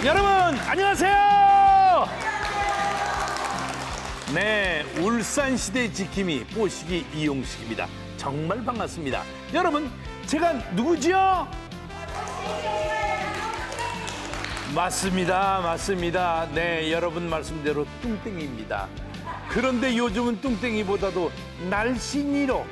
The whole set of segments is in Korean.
여러분 안녕하세요. 네, 울산시대 지킴이 뽀시기 이용식입니다. 정말 반갑습니다. 여러분, 제가 누구지요? 맞습니다. 네, 여러분 말씀대로 뚱땡이입니다. 그런데 요즘은 뚱땡이보다도 날씬이로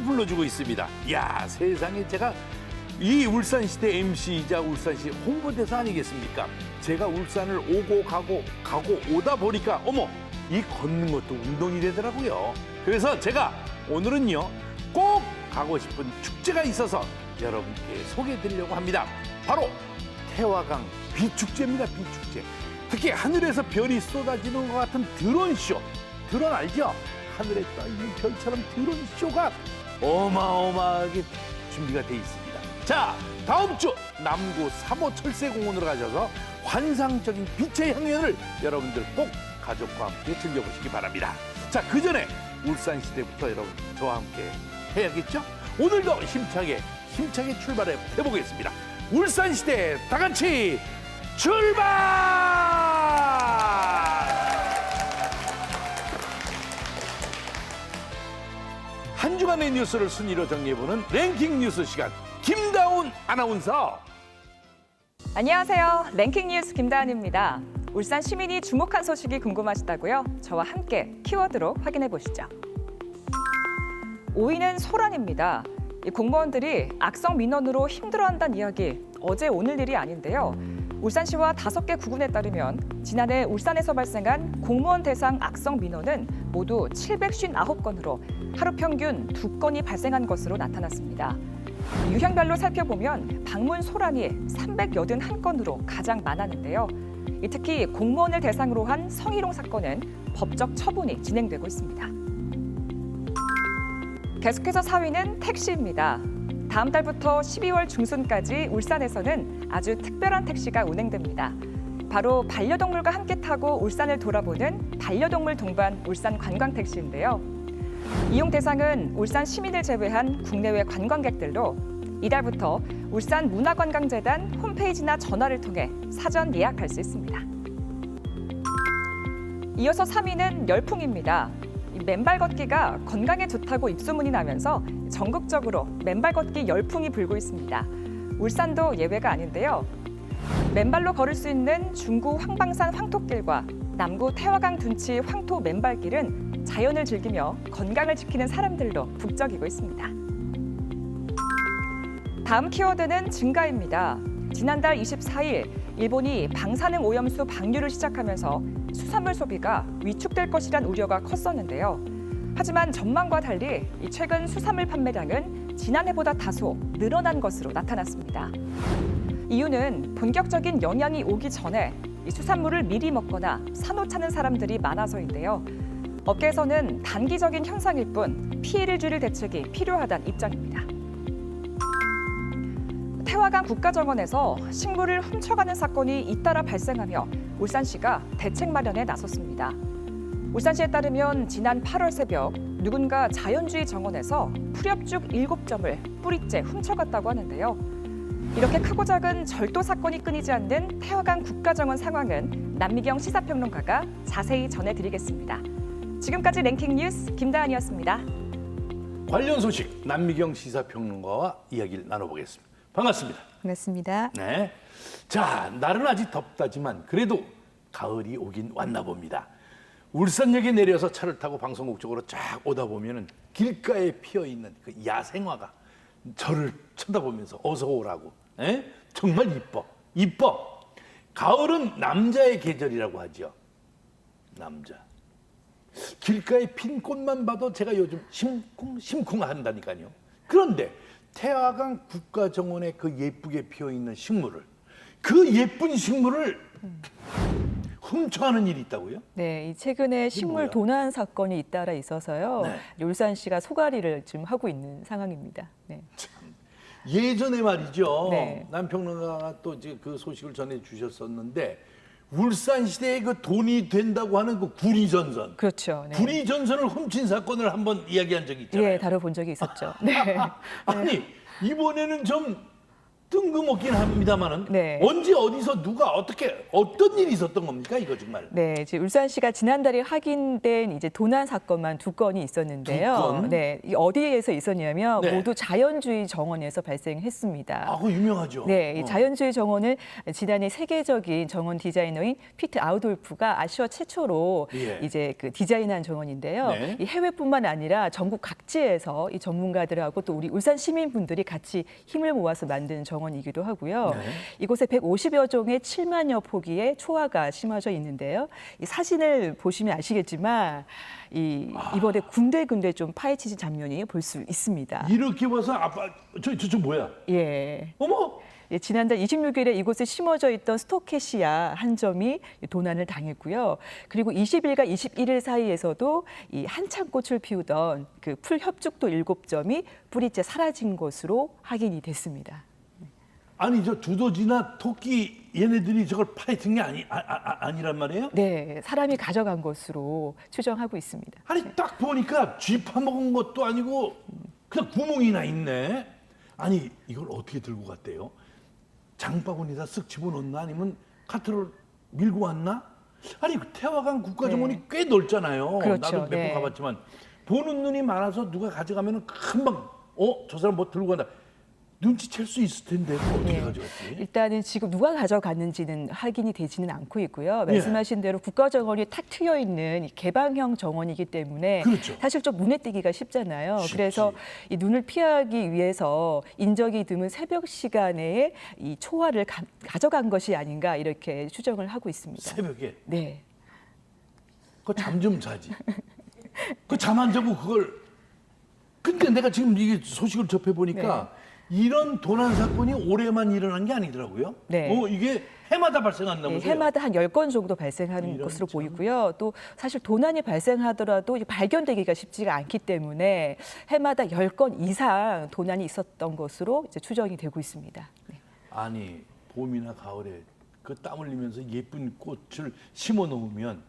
불러주고 있습니다. 야, 세상에 제가 이 울산시대 MC이자 울산시 홍보대사 아니겠습니까? 제가 울산을 오고 가고 오다 보니까 어머, 이 걷는 것도 운동이 되더라고요. 그래서 제가 오늘은요, 꼭 가고 싶은 축제가 있어서 여러분께 소개해드리려고 합니다. 바로 태화강 비축제입니다. 비축제. 특히 하늘에서 별이 쏟아지는 것 같은 드론쇼. 드론 알죠? 하늘에 떠있는 별처럼 드론쇼가 어마어마하게 준비가 돼 있습니다. 자, 다음 주 남구 3호 철새공원으로 가셔서 환상적인 빛의 향연을 여러분들 꼭 가족과 함께 즐겨보시기 바랍니다. 자, 그 전에 울산시대부터 여러분 저와 함께 해야겠죠? 오늘도 힘차게 출발해 보겠습니다. 울산시대 다 같이 출발! 한 주간의 뉴스를 순위로 정리해보는 랭킹 뉴스 시간, 김다운 아나운서. 안녕하세요. 랭킹 뉴스 김다은입니다. 울산 시민이 주목한 소식이 궁금하시다고요? 저와 함께 키워드로 확인해 보시죠. 5위는 소란입니다. 이 공무원들이 악성 민원으로 힘들어한다는 이야기, 어제 오늘 일이 아닌데요. 울산시와 5개 구군에 따르면 지난해 울산에서 발생한 공무원 대상 악성 민원은 모두 759건으로 하루 평균 2건이 발생한 것으로 나타났습니다. 유형별로 살펴보면 방문 소란이 381건으로 가장 많았는데요. 특히 공무원을 대상으로 한 성희롱 사건은 법적 처분이 진행되고 있습니다. 계속해서 4위는 택시입니다. 다음 달부터 12월 중순까지 울산에서는 아주 특별한 택시가 운행됩니다. 바로 반려동물과 함께 타고 울산을 돌아보는 반려동물 동반 울산 관광택시인데요. 이용 대상은 울산 시민을 제외한 국내외 관광객들로 이달부터 울산 문화관광재단 홈페이지나 전화를 통해 사전 예약할 수 있습니다. 이어서 3위는 열풍입니다. 맨발 걷기가 건강에 좋다고 입소문이 나면서 전국적으로 맨발 걷기 열풍이 불고 있습니다. 울산도 예외가 아닌데요. 맨발로 걸을 수 있는 중구 황방산 황토길과 남구 태화강 둔치 황토 맨발길은 자연을 즐기며 건강을 지키는 사람들로 북적이고 있습니다. 다음 키워드는 증가입니다. 지난달 24일 일본이 방사능 오염수 방류를 시작하면서 수산물 소비가 위축될 것이란 우려가 컸었는데요. 하지만 전망과 달리 최근 수산물 판매량은 지난해보다 다소 늘어난 것으로 나타났습니다. 이유는 본격적인 영향이 오기 전에 이 수산물을 미리 먹거나 사놓자는 사람들이 많아서인데요. 업계에서는 단기적인 현상일 뿐 피해를 줄일 대책이 필요하다는 입장입니다. 태화강 국가정원에서 식물을 훔쳐가는 사건이 잇따라 발생하며 울산시가 대책 마련에 나섰습니다. 울산시에 따르면 지난 8월 새벽 누군가 자연주의 정원에서 풀엽죽 7점을 뿌리째 훔쳐갔다고 하는데요. 이렇게 크고 작은 절도 사건이 끊이지 않는 태화강 국가정원 상황은 남미경 시사평론가가 자세히 전해드리겠습니다. 지금까지 랭킹 뉴스 김다은이었습니다. 관련 소식 남미경 시사평론가와 이야기를 나눠보겠습니다. 반갑습니다. 반갑습니다. 네. 자, 날은 아직 덥다지만 그래도 가을이 오긴 왔나 봅니다. 울산역에 내려서 차를 타고 방송국 쪽으로 쫙 오다 보면은 길가에 피어 있는 그 야생화가 저를 쳐다보면서 어서 오라고. 에? 정말 이뻐. 가을은 남자의 계절이라고 하죠. 남자. 길가에 핀 꽃만 봐도 제가 요즘 심쿵 한다니까요. 그런데 태화강 국가정원에 그 예쁘게 피어있는 식물을, 그 예쁜 식물을 훔쳐가는 일이 있다고요? 네, 최근에 식물 뭐야? 도난 사건이 잇따라 있어서요. 네. 울산시가 소가리를 지금 하고 있는 상황입니다. 네. 예전에 말이죠. 네. 남평론가가 또 이제 그 소식을 전해 주셨었는데 울산 시대에 그 돈이 된다고 하는 그 구리전선. 그렇죠. 네. 구리전선을 훔친 사건을 한번 이야기한 적이 있잖아요. 예, 다뤄본 적이 있었죠. 네. 아니 이번에는 좀 뜬금없긴 합니다만은 네. 언제 어디서 누가 어떻게 어떤 일이 있었던 겁니까 이거 정말? 네, 이제 울산시가 지난달에 확인된 이제 도난 사건만 2건이 있었는데요. 두 건? 네, 이 어디에서 있었냐면 네. 모두 자연주의 정원에서 발생했습니다. 아, 그거 유명하죠. 네, 이 자연주의 정원은 지난해 세계적인 정원 디자이너인 피트 아우돌프가 아시아 최초로 예. 이제 그 디자인한 정원인데요. 네. 이 해외뿐만 아니라 전국 각지에서 이 전문가들하고 또 우리 울산 시민분들이 같이 힘을 모아서 만든 정원이기도 하고요. 네. 이곳에 150여 종의 7만여 포기의 초화가 심어져 있는데요. 이 사진을 보시면 아시겠지만 이번에 군데군데 좀 파헤치진 장면이 볼 수 있습니다. 이렇게 봐서 아빠 저 뭐야? 예. 어머. 예, 지난달 26일에 이곳에 심어져 있던 스토케시아 한 점이 도난을 당했고요. 그리고 20일과 21일 사이에서도 이 한창 꽃을 피우던 그 풀 협죽도 7점이 뿌리째 사라진 것으로 확인이 됐습니다. 아니 저 두더지나 토끼 얘네들이 저걸 파헤친 게 아니란 말이에요? 네, 사람이 가져간 것으로 추정하고 있습니다. 아니 딱 보니까 쥐 파먹은 것도 아니고 그냥 구멍이 나 있네. 아니 이걸 어떻게 들고 갔대요? 장바구니에다 쓱 집어넣나 아니면 카트를 밀고 왔나? 아니 태화강 국가정원이 꽤 넓잖아요. 그렇죠. 나도 몇 번 네. 가봤지만 보는 눈이 많아서 누가 가져가면 금방 저 사람 뭐 들고 간다. 눈치챌 수 있을 텐데 그거 어떻게 예. 가져갔지? 일단은 지금 누가 가져갔는지는 확인이 되지는 않고 있고요. 예. 말씀하신 대로 국가정원이 탁 트여 있는 이 개방형 정원이기 때문에 그렇죠. 사실 좀 눈에 띄기가 쉽잖아요. 쉽지. 그래서 이 눈을 피하기 위해서 인적이 드문 새벽 시간에 이 초화를 가져간 것이 아닌가 이렇게 추정을 하고 있습니다. 새벽에 네. 그거 잠 좀 자지. 그 잠 안 자고 그걸. 근데 내가 지금 이게 소식을 접해 보니까 이런 도난 사건이 올해만 일어난 게 아니더라고요. 네. 이게 해마다 발생한다면서요? 네, 해마다 한 10건 정도 발생하는 이런 것으로 참. 보이고요. 또 사실 도난이 발생하더라도 이게 발견되기가 쉽지가 않기 때문에 해마다 10건 이상 도난이 있었던 것으로 이제 추정이 되고 있습니다. 네. 아니 봄이나 가을에 그 땀 흘리면서 예쁜 꽃을 심어 놓으면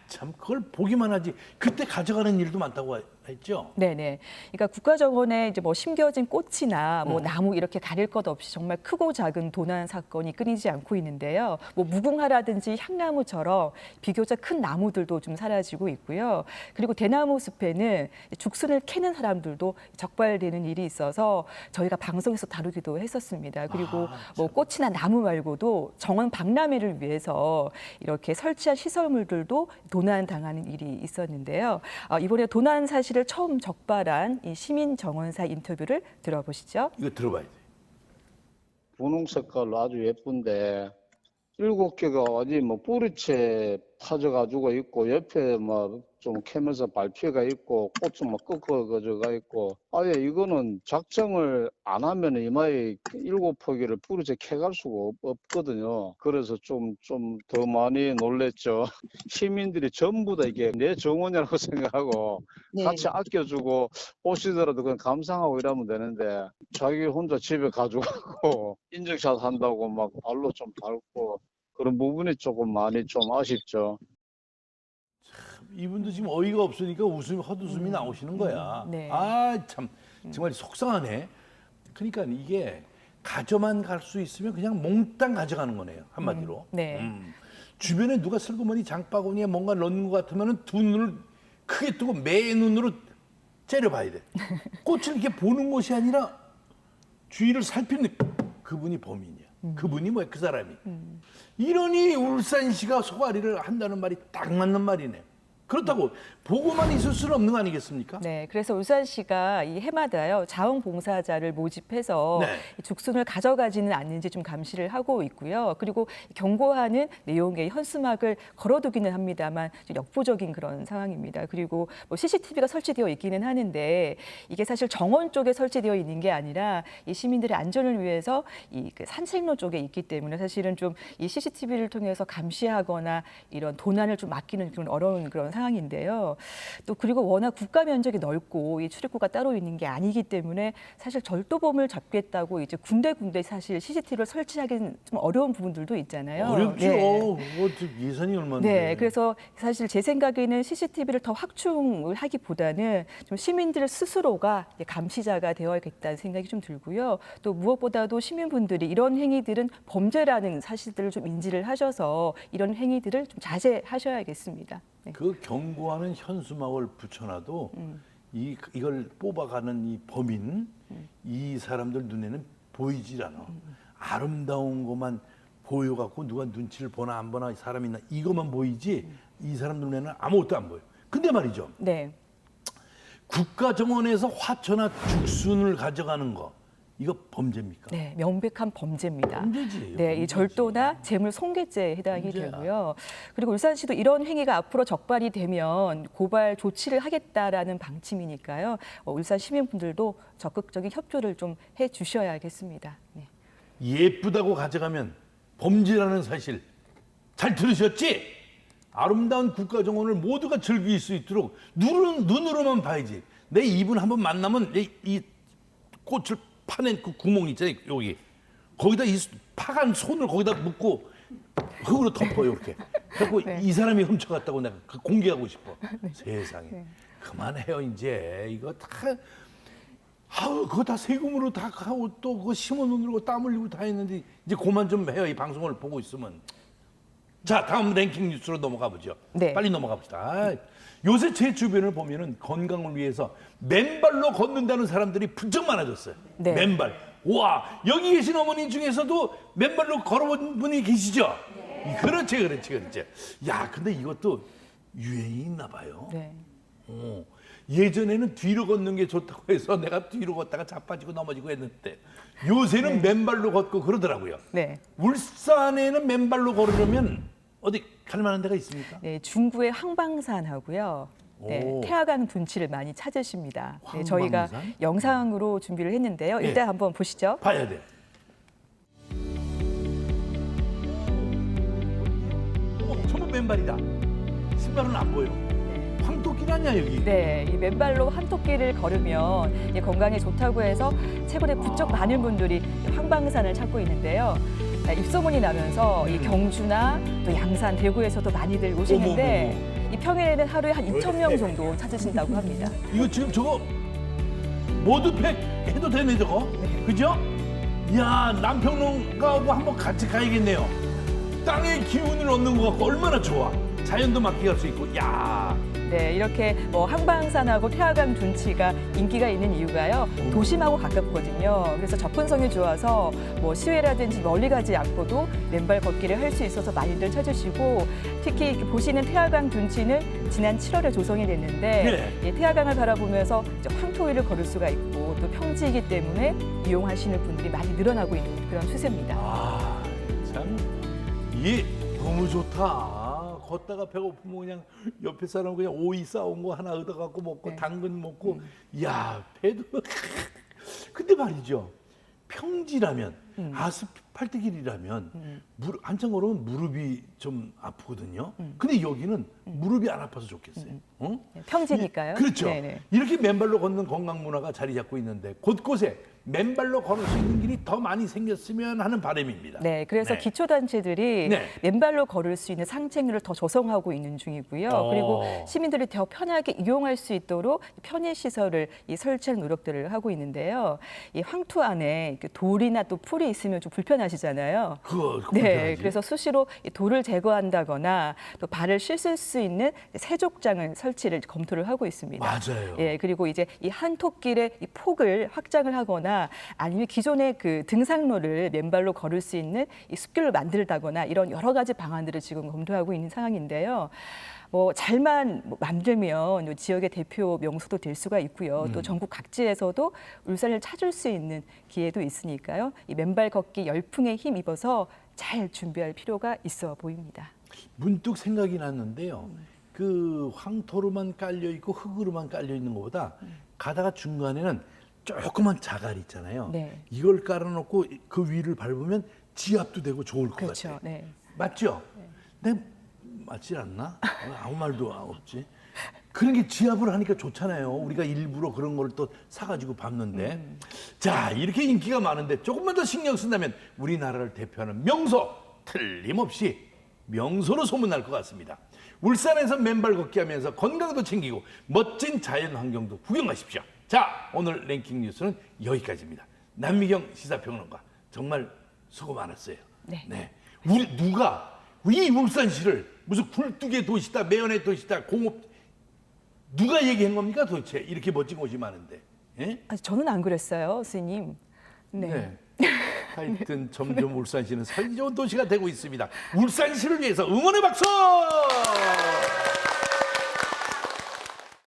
참 그걸 보기만 하지 그때 가져가는 일도 많다고 했죠. 네네. 그러니까 국가정원에 이제 뭐 심겨진 꽃이나 뭐 나무 이렇게 가릴 것 없이 정말 크고 작은 도난 사건이 끊이지 않고 있는데요. 뭐 무궁화라든지 향나무처럼 비교적 큰 나무들도 좀 사라지고 있고요. 그리고 대나무 숲에는 죽순을 캐는 사람들도 적발되는 일이 있어서 저희가 방송에서 다루기도 했었습니다. 그리고 뭐 꽃이나 나무 말고도 정원 박람회를 위해서 이렇게 설치한 시설물들도 도난 당하는 일이 있었는데요. 이번에 도난 사실을 처음 적발한 이 시민 정원사 인터뷰를 들어보시죠. 이거 들어봐야 돼. 분홍 색깔로 아주 예쁜데 7개가 어디 뭐 뿌리채 파져가지고 있고 옆에 뭐 좀 캐면서 발피가 있고 꽃은 뭐 꺾어가지고가 있고 아예 이거는 작정을 안 하면 이마에 7포기를 뿌리채 캐갈 수가 없거든요. 그래서 좀 더 많이 놀랬죠. 시민들이 전부 다 이게 내 정원이라고 생각하고 같이 아껴주고 오시더라도 그냥 감상하고 이러면 되는데 자기 혼자 집에 가져가고 인증샷 한다고 막 발로 좀 밟고 그런 부분이 조금 많이 좀 아쉽죠. 이분도 지금 어이가 없으니까 헛웃음이 나오시는 거야. 네. 참 정말 속상하네. 그러니까 이게 가져만 갈 수 있으면 그냥 몽땅 가져가는 거네요. 한마디로. 네. 주변에 누가 슬그머니 장바구니에 뭔가 넣는 것 같으면 두 눈을 크게 뜨고 매 눈으로 째려봐야 돼. 꽃을 이렇게 보는 것이 아니라 주위를 살피는 그분이 범인이야. 그분이 뭐야 그 사람이. 이러니 울산시가 소가리를 한다는 말이 딱 맞는 말이네. 그렇다고 보고만 있을 수는 없는 거 아니겠습니까? 네, 그래서 울산시가 이 해마다요 자원봉사자를 모집해서 네. 이 죽순을 가져가지는 않는지 좀 감시를 하고 있고요. 그리고 경고하는 내용의 현수막을 걸어두기는 합니다만 좀 역부족인 그런 상황입니다. 그리고 뭐 CCTV가 설치되어 있기는 하는데 이게 사실 정원 쪽에 설치되어 있는 게 아니라 이 시민들의 안전을 위해서 이 그 산책로 쪽에 있기 때문에 사실은 좀 이 CCTV를 통해서 감시하거나 이런 도난을 좀 막기는 좀 어려운 그런 상황입니다. 상황인데요. 또 그리고 워낙 국가 면적이 넓고 이 출입구가 따로 있는 게 아니기 때문에 사실 절도범을 잡겠다고 이제 군데군데 사실 CCTV를 설치하기는 좀 어려운 부분들도 있잖아요. 어렵죠. 네. 그거 예산이 얼마인데. 네, 그래서 사실 제 생각에는 CCTV를 더 확충을 하기보다는 좀 시민들 스스로가 이제 감시자가 되어야겠다는 생각이 좀 들고요. 또 무엇보다도 시민분들이 이런 행위들은 범죄라는 사실들을 좀 인지를 하셔서 이런 행위들을 좀 자제하셔야겠습니다. 네. 그 경고하는 현수막을 붙여놔도 이걸 뽑아가는 이 범인, 이 사람들 눈에는 보이질 않아. 아름다운 것만 보여갖고 누가 눈치를 보나 안 보나 사람이 있나 이것만 보이지 이 사람 눈에는 아무것도 안 보여. 근데 말이죠. 네. 국가 정원에서 화초나 죽순을 가져가는 거 이거 범죄입니까? 네, 명백한 범죄입니다. 범죄지. 네, 이 범죄지. 절도나 재물 손괴죄에 해당이 범죄야. 되고요. 그리고 울산시도 이런 행위가 앞으로 적발이 되면 고발 조치를 하겠다라는 방침이니까요. 울산 시민분들도 적극적인 협조를 좀 해주셔야겠습니다. 네. 예쁘다고 가져가면 범죄라는 사실 잘 들으셨지? 아름다운 국가 정원을 모두가 즐길 수 있도록 눈으로만 봐야지. 내 입은 한번 만나면 이 꽃을 파낸 그 구멍 있잖아요. 여기 거기다 이 파간 손을 거기다 묶고 흙으로 덮어 이렇게. 그래고 네. 이 사람이 훔쳐갔다고 내가 공개하고 싶어. 세상에 그만해요 이제 이거 다. 아우 그거 다 세금으로 다 하고 또 그거 심어 놓으려고 땀 흘리고 다 했는데 이제 그만 좀 해요 이 방송을 보고 있으면. 자 다음 랭킹 뉴스로 넘어가 보죠. 네. 빨리 넘어가 봅시다. 요새 제 주변을 보면은 건강을 위해서 맨발로 걷는다는 사람들이 부쩍 많아졌어요. 네. 맨발. 와 여기 계신 어머니 중에서도 맨발로 걸어본 분이 계시죠? 그렇지. 야 근데 이것도 유행이 있나 봐요. 네. 예전에는 뒤로 걷는 게 좋다고 해서 내가 뒤로 걷다가 자빠지고 넘어지고 했는데 요새는 맨발로 걷고 그러더라고요. 네. 울산에는 맨발로 걸으려면 어디 갈 만한 데가 있습니까? 네, 중구의 황방산하고요. 네, 오. 태화강 둔치를 많이 찾으십니다. 네, 저희가 황방산? 영상으로 준비를 했는데요. 네. 일단 한번 보시죠. 봐야 돼. 전부 맨발이다. 신발은 안 보여. 황토길 아니야 여기? 네, 이 맨발로 한토끼를 걸으면 이 건강에 좋다고 해서 최근에 부쩍 많은 분들이 황방산을 찾고 있는데요. 입소문이 나면서 이 경주나 또 양산, 대구에서도 많이들 오시는데 이 평일에는 하루에 한 2,000명 정도 찾으신다고 합니다. 이거 지금 저거 모두 팩 해도 되네 저거. 그죠? 야 남평론가하고 한번 같이 가야겠네요. 땅의 기운을 얻는 것 같고 얼마나 좋아. 자연도 맡게 갈 수 있고. 야. 네, 이렇게 뭐 한방산하고 태화강 둔치가 인기가 있는 이유가요. 도심하고 가깝거든요. 그래서 접근성이 좋아서 뭐 시외라든지 멀리 가지 않고도 맨발 걷기를 할 수 있어서 많이들 찾으시고 특히 이렇게 보시는 태화강 둔치는 지난 7월에 조성이 됐는데 이 태화강을 바라보면서 이제 황토 위를 걸을 수가 있고 또 평지이기 때문에 이용하시는 분들이 많이 늘어나고 있는 그런 추세입니다. 아, 참 이게 너무 좋다. 걷다가 배고프면 그냥 옆에 사람 그냥 오이 싸온 거 하나 얻어갖고 먹고 네. 당근 먹고 야 배도 근데 말이죠 평지라면 아스팔트길이라면 한참 걸으면 무릎이 좀 아프거든요. 근데 여기는 무릎이 안 아파서 좋겠어요. 어? 평지니까요. 그렇죠. 네네. 이렇게 맨발로 걷는 건강 문화가 자리 잡고 있는데 곳곳에 맨발로 걸을 수 있는 길이 더 많이 생겼으면 하는 바람입니다. 네, 그래서 네. 기초단체들이 네. 맨발로 걸을 수 있는 상책률을 더 조성하고 있는 중이고요. 그리고 시민들이 더 편하게 이용할 수 있도록 편의시설을 설치하는 노력들을 하고 있는데요. 이 황토 안에 돌이나 또 풀이 있으면 좀 불편하시잖아요. 그거 네, 불편하지. 그래서 수시로 이 돌을 제거한다거나 또 발을 씻을 수 있는 세족장을 설치를 검토를 하고 있습니다. 맞아요. 예, 그리고 이제 이 한토길의 이 폭을 확장을 하거나 아니면 기존의 그 등산로를 맨발로 걸을 수 있는 이 숲길을 만들다거나 이런 여러 가지 방안들을 지금 검토하고 있는 상황인데요. 뭐 잘만 만들면 지역의 대표 명소도 될 수가 있고요. 또 전국 각지에서도 울산을 찾을 수 있는 기회도 있으니까요. 이 맨발 걷기 열풍에 힘입어서 잘 준비할 필요가 있어 보입니다. 문득 생각이 났는데요. 그 황토로만 깔려 있고 흙으로만 깔려 있는 것보다 가다가 중간에는 조그만 자갈 있잖아요. 네. 이걸 깔아놓고 그 위를 밟으면 지압도 되고 좋을 것 그렇죠. 같아요. 네. 맞죠? 근데 맞지 않나? 아무 말도 없지. 그런 게 지압을 하니까 좋잖아요. 우리가 일부러 그런 걸 또 사가지고 밟는데. 자, 이렇게 인기가 많은데 조금만 더 신경 쓴다면 우리나라를 대표하는 명소 틀림없이 명소로 소문날 것 같습니다. 울산에서 맨발 걷기 하면서 건강도 챙기고 멋진 자연 환경도 구경하십시오. 자, 오늘 랭킹 뉴스는 여기까지입니다. 남미경 시사평론가 정말 수고 많았어요. 네. 우리 누가 이 울산시를 무슨 굴뚝의 도시다, 매연의 도시다, 공업 누가 얘기한 겁니까 도대체? 이렇게 멋진 곳이 많은데. 예? 아, 저는 안 그랬어요, 스님. 네. 하여튼 점점 울산시는 살기 좋은 도시가 되고 있습니다. 울산시를 위해서 응원의 박수!